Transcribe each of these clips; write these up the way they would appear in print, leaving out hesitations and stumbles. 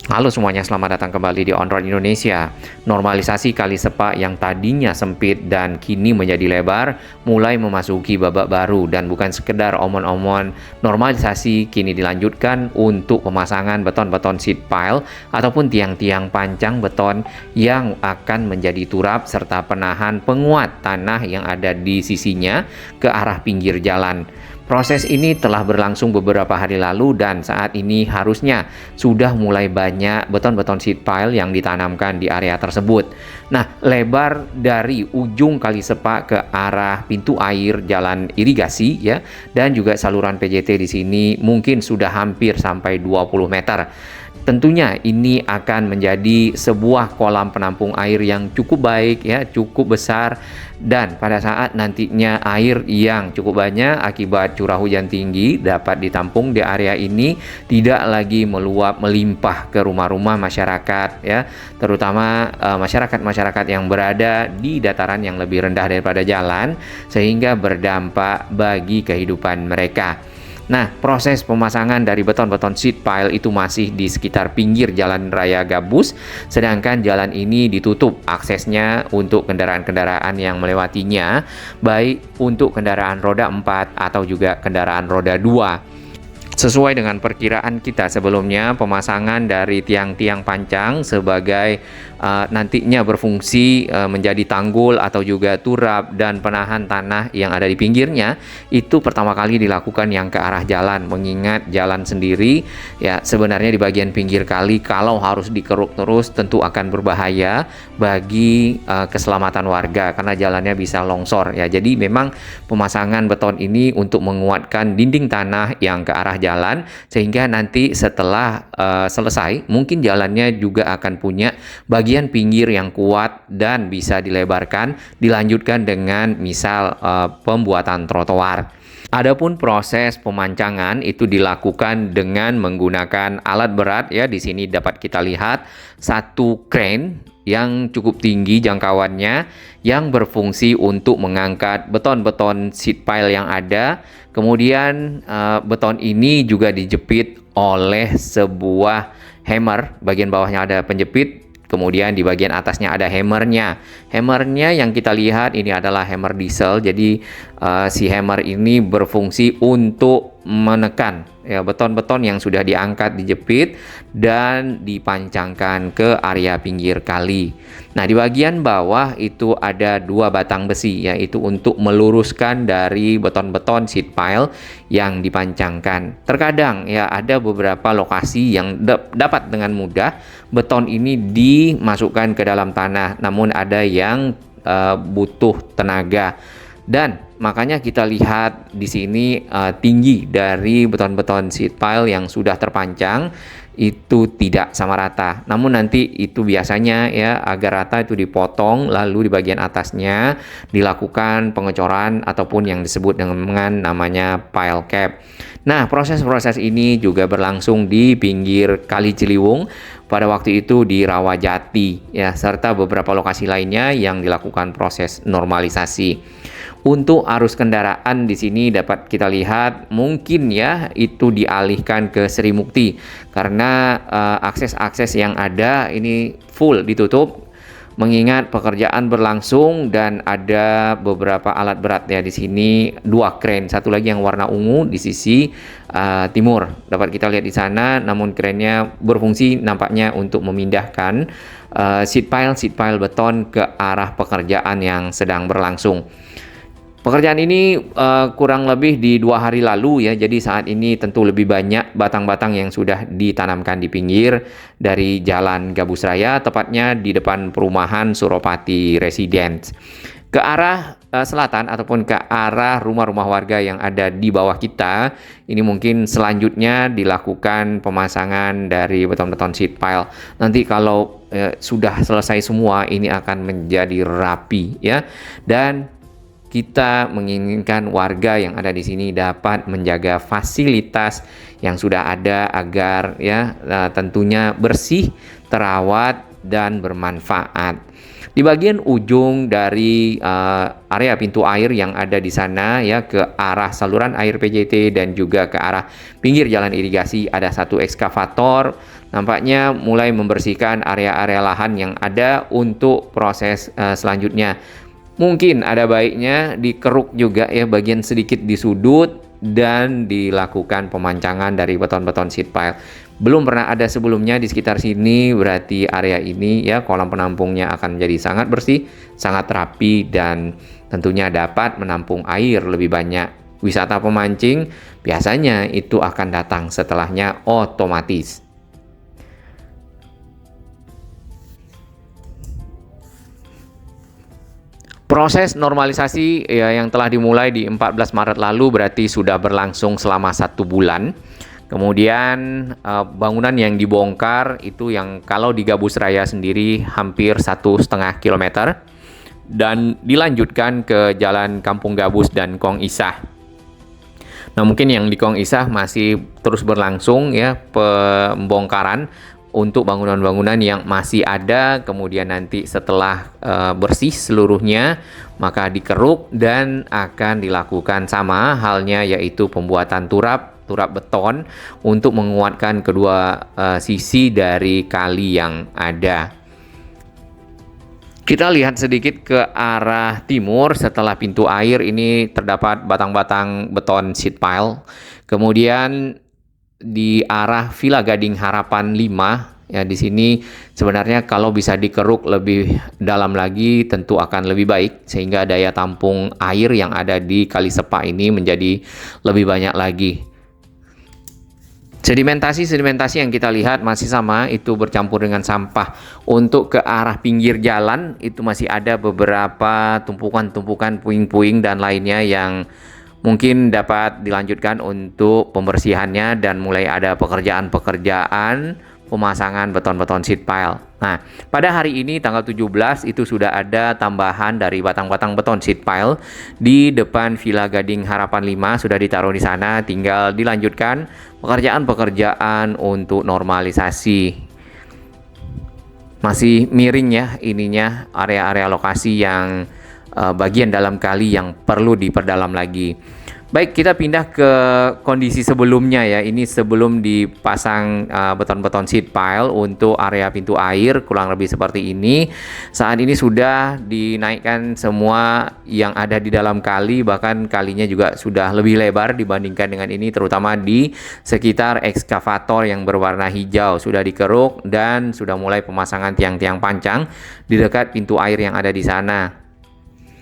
Halo semuanya, selamat datang kembali di On Road Indonesia. Normalisasi kali sepak yang tadinya sempit dan kini menjadi lebar mulai memasuki babak baru, dan bukan sekedar omon-omon. Normalisasi kini dilanjutkan untuk pemasangan beton-beton seat pile ataupun tiang-tiang pancang beton yang akan menjadi turap serta penahan penguat tanah yang ada di sisinya ke arah pinggir jalan. Proses ini telah berlangsung beberapa hari lalu, dan saat ini harusnya sudah mulai banyak beton-beton seat pile yang ditanamkan di area tersebut. Nah, lebar dari ujung kali sepak ke arah pintu air jalan irigasi ya, dan juga saluran PJT di sini mungkin sudah hampir sampai 20 meter. Tentunya ini akan menjadi sebuah kolam penampung air yang cukup baik ya, cukup besar, dan pada saat nantinya air yang cukup banyak akibat curah hujan tinggi dapat ditampung di area ini, tidak lagi meluap melimpah ke rumah-rumah masyarakat ya, terutama masyarakat-masyarakat yang berada di dataran yang lebih rendah daripada jalan, sehingga berdampak bagi kehidupan mereka. Nah, proses pemasangan dari beton-beton seat pile itu masih di sekitar pinggir jalan raya gabus, sedangkan jalan ini ditutup aksesnya untuk kendaraan-kendaraan yang melewatinya, baik untuk kendaraan roda 4 atau juga kendaraan roda 2. Sesuai dengan perkiraan kita sebelumnya, pemasangan dari tiang-tiang pancang sebagai nantinya berfungsi menjadi tanggul atau juga turap dan penahan tanah yang ada di pinggirnya, itu pertama kali dilakukan yang ke arah jalan, mengingat jalan sendiri ya sebenarnya di bagian pinggir kali kalau harus dikeruk terus tentu akan berbahaya bagi keselamatan warga karena jalannya bisa longsor ya. Jadi memang pemasangan beton ini untuk menguatkan dinding tanah yang ke arah jalan, sehingga nanti setelah selesai mungkin jalannya juga akan punya bagian pinggir yang kuat dan bisa dilebarkan, dilanjutkan dengan misal pembuatan trotoar. Adapun proses pemancangan itu dilakukan dengan menggunakan alat berat ya. Di sini dapat kita lihat satu crane yang cukup tinggi jangkauannya yang berfungsi untuk mengangkat beton-beton seat pile yang ada. Kemudian beton ini juga dijepit oleh sebuah hammer, bagian bawahnya ada penjepit. Kemudian di bagian atasnya ada hammernya. Hammernya yang kita lihat ini adalah hammer diesel. Jadi si hammer ini berfungsi untuk menekan ya beton-beton yang sudah diangkat, dijepit dan dipancangkan ke area pinggir kali. Nah, di bagian bawah itu ada dua batang besi, yaitu untuk meluruskan dari beton-beton seat pile yang dipancangkan. Terkadang ya ada beberapa lokasi yang dapat dengan mudah beton ini dimasukkan ke dalam tanah, namun ada yang butuh tenaga. Dan makanya kita lihat di sini tinggi dari beton-beton seat pile yang sudah terpancang itu tidak sama rata. Namun nanti itu biasanya ya agar rata itu dipotong, lalu di bagian atasnya dilakukan pengecoran ataupun yang disebut dengan namanya pile cap. Nah, proses-proses ini juga berlangsung di pinggir Kali Ciliwung pada waktu itu di Rawajati ya, serta beberapa lokasi lainnya yang dilakukan proses normalisasi. Untuk arus kendaraan di sini dapat kita lihat mungkin ya itu dialihkan ke Sri Mukti karena akses-akses yang ada ini full ditutup, mengingat pekerjaan berlangsung dan ada beberapa alat berat ya di sini, dua crane, satu lagi yang warna ungu di sisi timur dapat kita lihat di sana. Namun crane-nya berfungsi nampaknya untuk memindahkan seat pile beton ke arah pekerjaan yang sedang berlangsung. Pekerjaan ini kurang lebih di 2 hari lalu ya, jadi saat ini tentu lebih banyak batang-batang yang sudah ditanamkan di pinggir dari Jalan Gabus Raya, tepatnya di depan perumahan Suropati Residence. Ke arah selatan ataupun ke arah rumah-rumah warga yang ada di bawah kita, ini mungkin selanjutnya dilakukan pemasangan dari beton-beton seat pile. Nanti kalau sudah selesai semua, ini akan menjadi rapi ya, dan kita menginginkan warga yang ada di sini dapat menjaga fasilitas yang sudah ada agar ya tentunya bersih, terawat dan bermanfaat. Di bagian ujung dari area pintu air yang ada di sana ya, ke arah saluran air PJT dan juga ke arah pinggir jalan irigasi ada satu ekskavator, nampaknya mulai membersihkan area-area lahan yang ada untuk proses selanjutnya. Mungkin ada baiknya dikeruk juga ya bagian sedikit di sudut dan dilakukan pemancangan dari beton-beton sheet pile. Belum pernah ada sebelumnya di sekitar sini, berarti area ini ya kolam penampungnya akan menjadi sangat bersih, sangat rapi, dan tentunya dapat menampung air lebih banyak. Wisata pemancing biasanya itu akan datang setelahnya otomatis. Proses normalisasi ya, yang telah dimulai di 14 Maret lalu berarti sudah berlangsung selama 1 bulan. Kemudian bangunan yang dibongkar itu yang kalau di Gabus Raya sendiri hampir 1,5 kilometer dan dilanjutkan ke Jalan Kampung Gabus dan Kong Isah. Nah, mungkin yang di Kong Isah masih terus berlangsung ya pembongkaran untuk bangunan-bangunan yang masih ada, kemudian nanti setelah bersih seluruhnya maka dikeruk dan akan dilakukan sama halnya yaitu pembuatan turap beton untuk menguatkan kedua sisi dari kali yang ada. Kita lihat sedikit ke arah timur. Setelah pintu air ini terdapat batang-batang beton sheet pile. Kemudian di arah Villa Gading Harapan 5 ya, di sini sebenarnya kalau bisa dikeruk lebih dalam lagi tentu akan lebih baik sehingga daya tampung air yang ada di Kali Sepa ini menjadi lebih banyak lagi. Sedimentasi yang kita lihat masih sama, itu bercampur dengan sampah. Untuk ke arah pinggir jalan itu masih ada beberapa tumpukan-tumpukan puing-puing dan lainnya yang mungkin dapat dilanjutkan untuk pembersihannya dan mulai ada pekerjaan-pekerjaan pemasangan beton-beton sheet pile. Nah, pada hari ini tanggal 17 itu sudah ada tambahan dari batang-batang beton sheet pile di depan Villa Gading Harapan 5 sudah ditaruh di sana, tinggal dilanjutkan pekerjaan-pekerjaan untuk normalisasi. Masih miring ya ininya area-area lokasi yang bagian dalam kali yang perlu diperdalam lagi. Baik, kita pindah ke kondisi sebelumnya ya. Ini sebelum dipasang beton-beton sheet pile untuk area pintu air kurang lebih seperti ini. Saat ini sudah dinaikkan semua yang ada di dalam kali, bahkan kalinya juga sudah lebih lebar dibandingkan dengan ini, terutama di sekitar ekskavator yang berwarna hijau sudah dikeruk dan sudah mulai pemasangan tiang-tiang pancang di dekat pintu air yang ada di sana.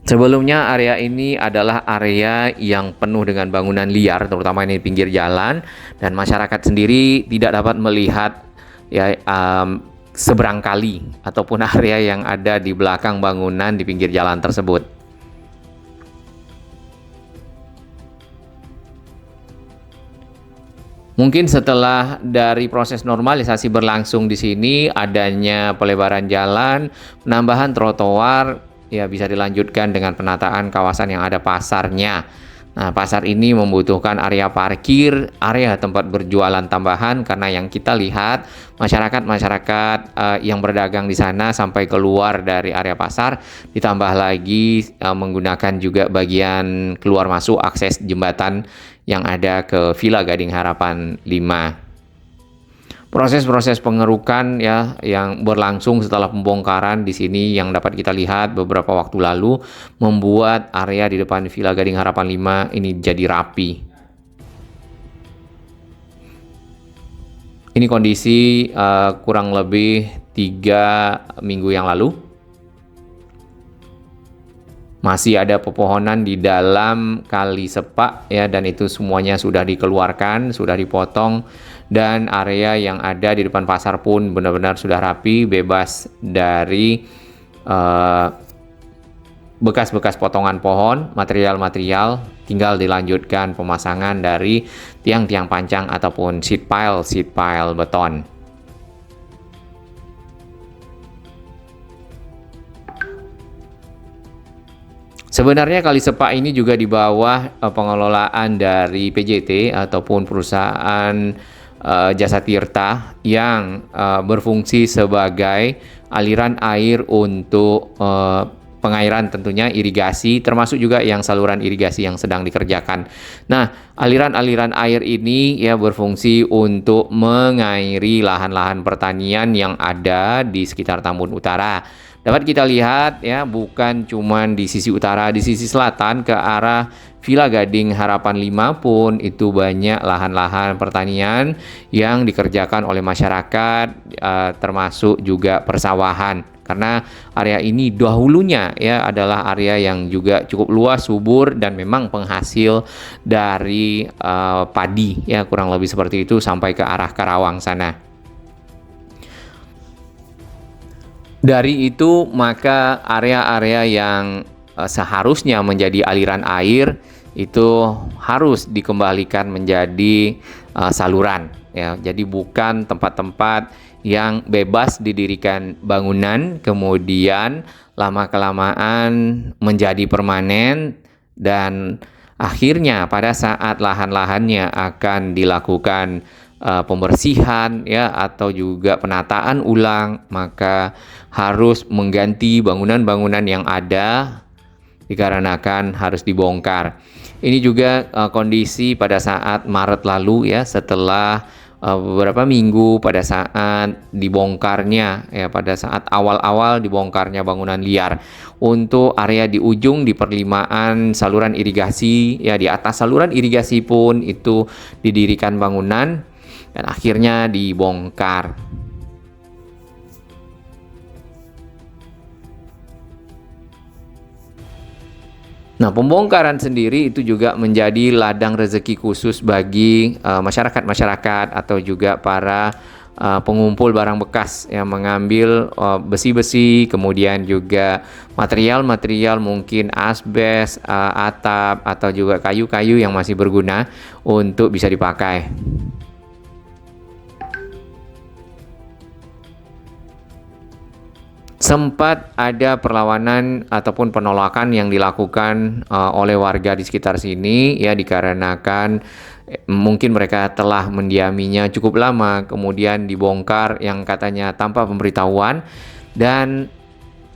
Sebelumnya area ini adalah area yang penuh dengan bangunan liar, terutama ini di pinggir jalan, dan masyarakat sendiri tidak dapat melihat ya seberang kali ataupun area yang ada di belakang bangunan di pinggir jalan tersebut. Mungkin setelah dari proses normalisasi berlangsung di sini, adanya pelebaran jalan, penambahan trotoar, ya bisa dilanjutkan dengan penataan kawasan yang ada pasarnya. Nah, pasar ini membutuhkan area parkir, area tempat berjualan tambahan, karena yang kita lihat masyarakat yang berdagang di sana sampai keluar dari area pasar, ditambah lagi menggunakan juga bagian keluar masuk akses jembatan yang ada ke Villa Gading Harapan 5. Proses-proses pengerukan ya yang berlangsung setelah pembongkaran di sini yang dapat kita lihat beberapa waktu lalu membuat area di depan Villa Gading Harapan 5 ini jadi rapi. Ini kondisi kurang lebih 3 minggu yang lalu. Masih ada pepohonan di dalam Kali Sepa ya, dan itu semuanya sudah dikeluarkan, sudah dipotong, dan area yang ada di depan pasar pun benar-benar sudah rapi, bebas dari bekas-bekas potongan pohon, material-material. Tinggal dilanjutkan pemasangan dari tiang-tiang pancang ataupun sheet pile beton. Sebenarnya Kali Sepa ini juga di bawah pengelolaan dari PJT ataupun perusahaan jasa tirta yang berfungsi sebagai aliran air untuk pengairan tentunya, irigasi, termasuk juga yang saluran irigasi yang sedang dikerjakan. Nah, aliran-aliran air ini ya berfungsi untuk mengairi lahan-lahan pertanian yang ada di sekitar Tambun Utara. Dapat kita lihat ya, bukan cuman di sisi utara, di sisi selatan ke arah Villa Gading Harapan 5 pun itu banyak lahan-lahan pertanian yang dikerjakan oleh masyarakat, termasuk juga persawahan. Karena area ini dahulunya ya adalah area yang juga cukup luas, subur, dan memang penghasil dari padi ya, kurang lebih seperti itu sampai ke arah Karawang sana. Dari itu maka area-area yang seharusnya menjadi aliran air itu harus dikembalikan menjadi saluran ya. Jadi bukan tempat-tempat yang bebas didirikan bangunan kemudian lama-kelamaan menjadi permanen, dan akhirnya pada saat lahan-lahannya akan dilakukan pembersihan ya atau juga penataan ulang, maka harus mengganti bangunan-bangunan yang ada dikarenakan harus dibongkar. Ini juga kondisi pada saat Maret lalu ya, setelah beberapa minggu pada saat dibongkarnya ya, pada saat awal-awal dibongkarnya bangunan liar. Untuk area di ujung di perlimaan saluran irigasi ya, di atas saluran irigasi pun itu didirikan bangunan dan akhirnya dibongkar. Nah, pembongkaran sendiri itu juga menjadi ladang rezeki khusus bagi masyarakat-masyarakat atau juga para pengumpul barang bekas yang mengambil besi-besi, kemudian juga material-material mungkin asbes, atap, atau juga kayu-kayu yang masih berguna untuk bisa dipakai. Sempat ada perlawanan ataupun penolakan yang dilakukan oleh warga di sekitar sini ya, dikarenakan mungkin mereka telah mendiaminya cukup lama, kemudian dibongkar yang katanya tanpa pemberitahuan, dan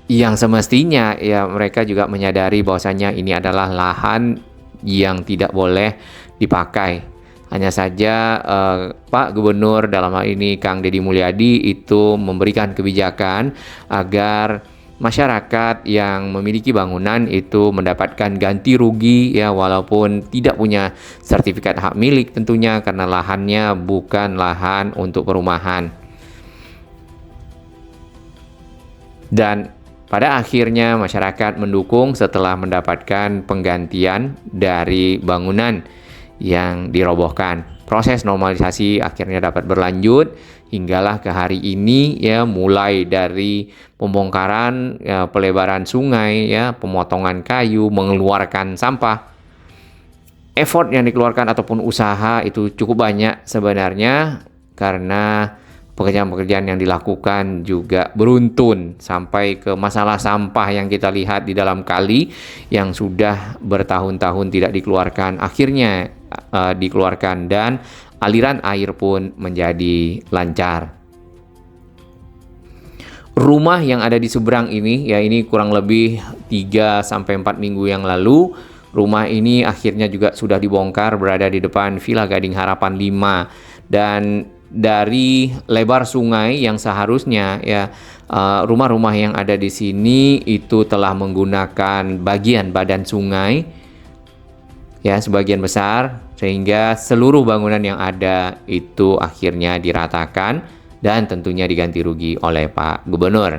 yang semestinya ya mereka juga menyadari bahwasanya ini adalah lahan yang tidak boleh dipakai. Hanya saja Pak Gubernur dalam hal ini Kang Deddy Mulyadi itu memberikan kebijakan agar masyarakat yang memiliki bangunan itu mendapatkan ganti rugi ya, walaupun tidak punya sertifikat hak milik tentunya, karena lahannya bukan lahan untuk perumahan. Dan pada akhirnya masyarakat mendukung setelah mendapatkan penggantian dari bangunan yang dirobohkan. Proses normalisasi akhirnya dapat berlanjut hinggalah ke hari ini ya, mulai dari pembongkaran ya, pelebaran sungai ya, pemotongan kayu, mengeluarkan sampah. Effort yang dikeluarkan ataupun usaha itu cukup banyak sebenarnya, karena pekerjaan-pekerjaan yang dilakukan juga beruntun sampai ke masalah sampah yang kita lihat di dalam kali yang sudah bertahun-tahun tidak dikeluarkan, akhirnya dikeluarkan dan aliran air pun menjadi lancar. Rumah yang ada di seberang ini ya, ini kurang lebih 3-4 minggu yang lalu rumah ini akhirnya juga sudah dibongkar, berada di depan Villa Gading Harapan 5, dan dari lebar sungai yang seharusnya ya rumah-rumah yang ada di sini itu telah menggunakan bagian badan sungai ya sebagian besar, sehingga seluruh bangunan yang ada itu akhirnya diratakan dan tentunya diganti rugi oleh Pak Gubernur.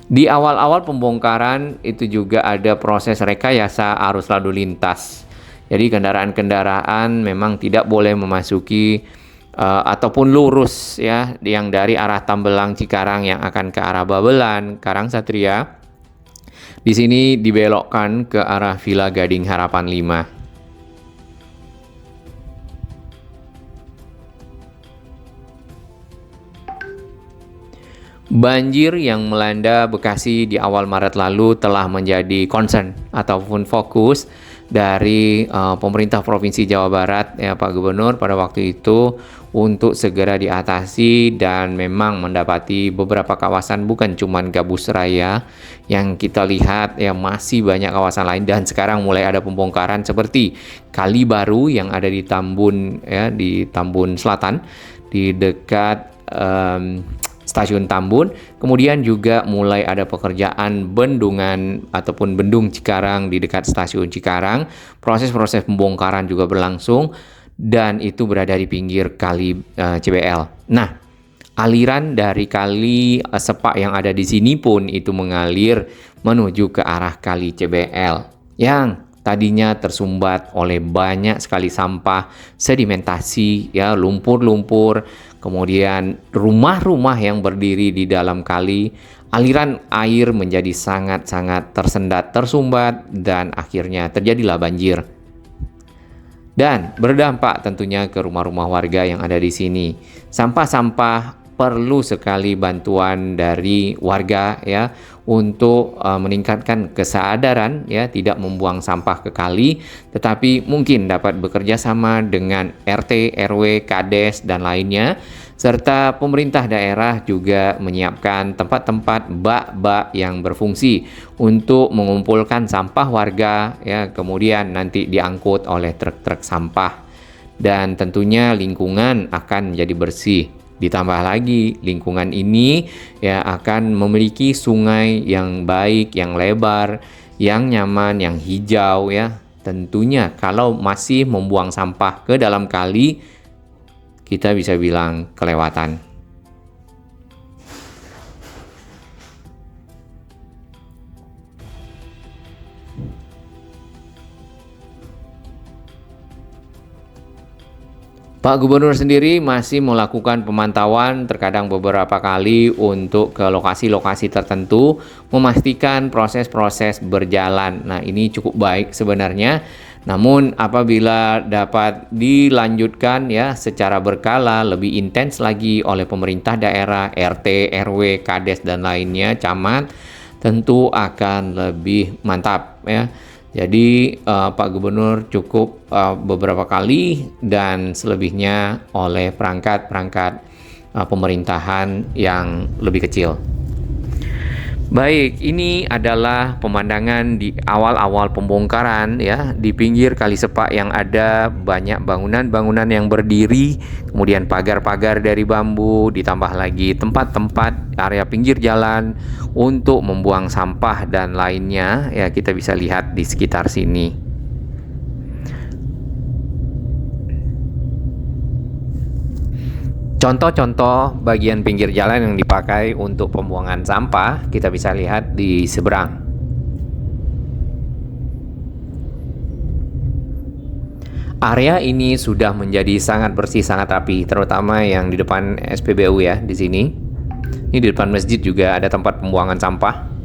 Di awal-awal pembongkaran itu juga ada proses rekayasa arus lalu lintas. Jadi kendaraan-kendaraan memang tidak boleh memasuki ataupun lurus ya, yang dari arah Tambelang Cikarang yang akan ke arah Babelan, Karangsatria. Di sini dibelokkan ke arah Villa Gading Harapan 5. Banjir yang melanda Bekasi di awal Maret lalu telah menjadi concern ataupun fokus dari pemerintah Provinsi Jawa Barat ya Pak Gubernur pada waktu itu untuk segera diatasi, dan memang mendapati beberapa kawasan, bukan cuman Gabus Raya yang kita lihat ya, masih banyak kawasan lain, dan sekarang mulai ada pembongkaran seperti Kali Baru yang ada di Tambun ya, di Tambun Selatan di dekat Stasiun Tambun. Kemudian juga mulai ada pekerjaan bendungan ataupun bendung Cikarang di dekat Stasiun Cikarang. Proses-proses pembongkaran juga berlangsung, dan itu berada di pinggir kali CBL. Nah, aliran dari kali Sepak yang ada di sini pun itu mengalir menuju ke arah kali CBL yang tadinya tersumbat oleh banyak sekali sampah, sedimentasi, ya, lumpur-lumpur, kemudian rumah-rumah yang berdiri di dalam kali. Aliran air menjadi sangat-sangat tersendat, tersumbat, dan akhirnya terjadilah banjir. Dan berdampak tentunya ke rumah-rumah warga yang ada di sini. Sampah-sampah perlu sekali bantuan dari warga ya, untuk meningkatkan kesadaran ya, tidak membuang sampah ke kali, tetapi mungkin dapat bekerja sama dengan RT, RW, Kades dan lainnya, serta pemerintah daerah juga menyiapkan tempat-tempat bak-bak yang berfungsi untuk mengumpulkan sampah warga ya, kemudian nanti diangkut oleh truk-truk sampah, dan tentunya lingkungan akan menjadi bersih. Ditambah lagi lingkungan ini ya akan memiliki sungai yang baik, yang lebar, yang nyaman, yang hijau ya. Tentunya kalau masih membuang sampah ke dalam kali, kita bisa bilang kelewatan. Pak Gubernur sendiri masih melakukan pemantauan terkadang beberapa kali untuk ke lokasi-lokasi tertentu, memastikan proses-proses berjalan. Nah, ini cukup baik sebenarnya. Namun apabila dapat dilanjutkan ya secara berkala, lebih intens lagi oleh pemerintah daerah, RT, RW, Kades dan lainnya, camat, tentu akan lebih mantap ya. Jadi Pak Gubernur cukup beberapa kali, dan selebihnya oleh perangkat-perangkat pemerintahan yang lebih kecil. Baik, ini adalah pemandangan di awal-awal pembongkaran ya, di pinggir Kali Sepak yang ada banyak bangunan-bangunan yang berdiri, kemudian pagar-pagar dari bambu, ditambah lagi tempat-tempat area pinggir jalan untuk membuang sampah dan lainnya ya, kita bisa lihat di sekitar sini. Contoh-contoh bagian pinggir jalan yang dipakai untuk pembuangan sampah kita bisa lihat di seberang. Area ini sudah menjadi sangat bersih, sangat rapi, terutama yang di depan SPBU ya, di sini. Ini di depan masjid juga ada tempat pembuangan sampah.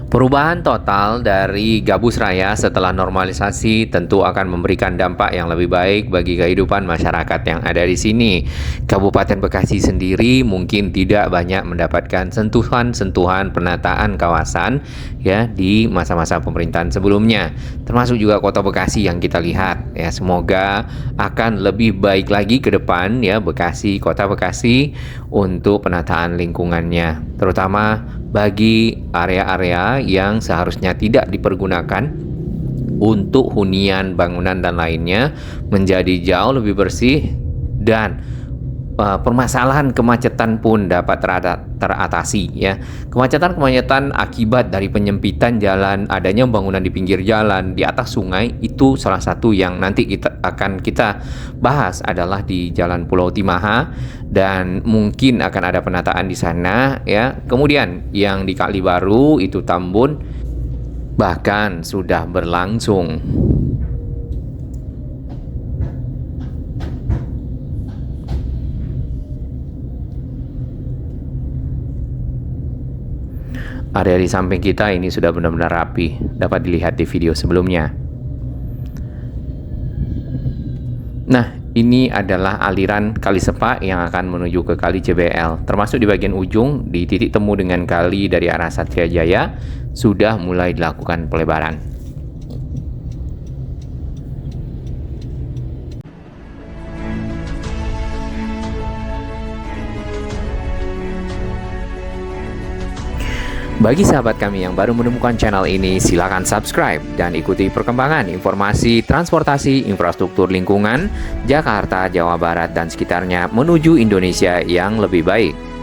Perubahan total dari Gabus Raya setelah normalisasi tentu akan memberikan dampak yang lebih baik bagi kehidupan masyarakat yang ada di sini. Kabupaten Bekasi sendiri mungkin tidak banyak mendapatkan sentuhan-sentuhan penataan kawasan ya di masa-masa pemerintahan sebelumnya. Termasuk juga Kota Bekasi yang kita lihat ya. Semoga akan lebih baik lagi ke depan ya Bekasi, Kota Bekasi, untuk penataan lingkungannya, terutama bagi area-area yang seharusnya tidak dipergunakan untuk hunian, bangunan, dan lainnya, menjadi jauh lebih bersih, dan permasalahan kemacetan pun dapat teratasi ya. Kemacetan akibat dari penyempitan jalan, adanya bangunan di pinggir jalan, di atas sungai, itu salah satu yang nanti kita bahas adalah di Jalan Pulau Timaha, dan mungkin akan ada penataan di sana ya. Kemudian yang di Kali Baru itu Tambun bahkan sudah berlangsung. Area di samping kita ini sudah benar-benar rapi, dapat dilihat di video sebelumnya. Nah, Ini adalah aliran Kali Sepak yang akan menuju ke Kali CBL. Termasuk di bagian ujung, di titik temu dengan kali dari arah Satriajaya, sudah mulai dilakukan pelebaran. Bagi sahabat kami yang baru menemukan channel ini, silakan subscribe dan ikuti perkembangan informasi transportasi infrastruktur lingkungan Jakarta, Jawa Barat, dan sekitarnya menuju Indonesia yang lebih baik.